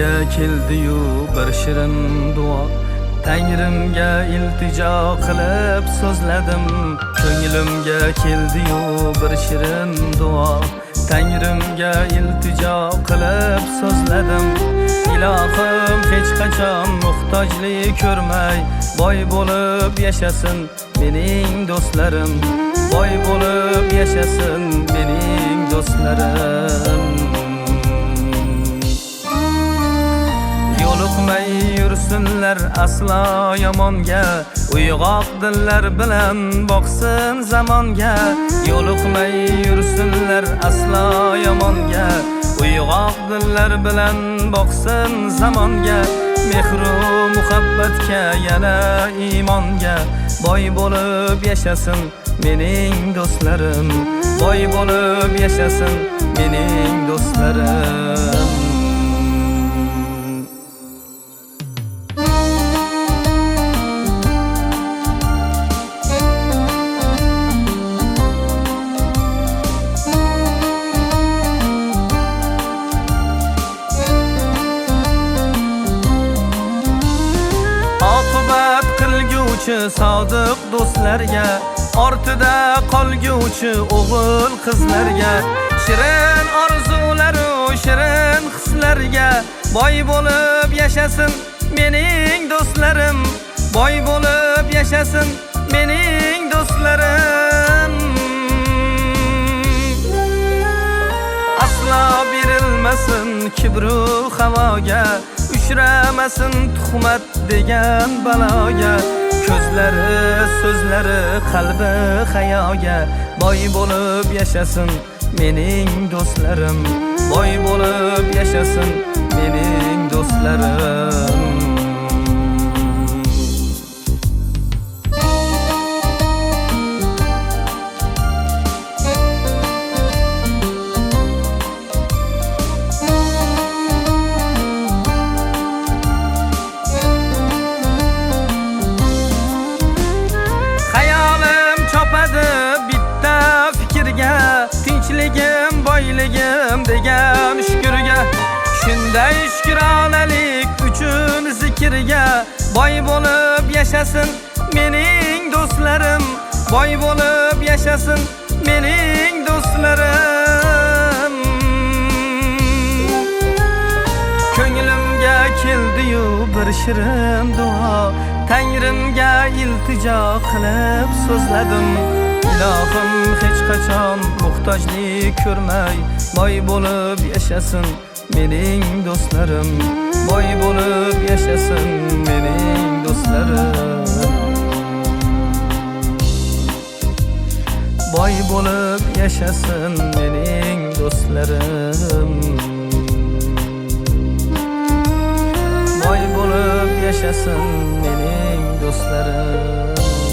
ko'nglimga keldi-yu bir shirin duo. Tangrimga iltijo qilib so'zladim. Ko'nglimga keldi-yu bir shirin duo. Tangrimga iltijo qilib so'zladim. Ilohim hech qachon muhtojlik ko'rmay, boy bo'lib yashasin mening do'stlarim. Boy bo'lib yashasin mening do'stlarim. Yo'liqmay yursinlar aslo yomonga, uyg'oq dillar bilan boqsin zamonga. Yo'liqmay yursinlar aslo yomonga, uyg'oq dillar bilan boqsin zamonga. Mehru muhabbatga yana imonga, boy bo'lib yashasin mening do'stlarim. Boy bo'lib yashasin mening do'stlarim. Sodiq do'stlarga, ortida qolguvchi o'g'il qizlarga, shirin orzularu shirin hislarga, boy bo'lib yashasin mening do'stlarim. Boy bo'lib yashasin mening do'stlarim. Aslo berilmasin kibru havoga, uchramasin tuhmat degan baloga. Ko'zlari, so'zlari, qalbi hayoga, boy bo'lib yashasin mening do'stlarim. Boy bo'lib yashasin mening do'stlarim. Tinchligim, boyligim degan shukurga, shunday shukronalik uchun zikrga, boy bo'lib yashasin mening do'stlarim. Boy bo'lib yashasin mening do'stlarim. Ko'nglimga keldi-yu bir shirin duo. Tangrimga iltijo qilib so'zladim. Ilohim hech qachon muhtojlik ko'rmay, boy bo'lib yashasin mening do'stlarim. Boy bo'lib yashasin mening do'stlarim. Boy bo'lib yashasin mening do'stlarim. Boy bo'lib yashasin mening do'stlarim.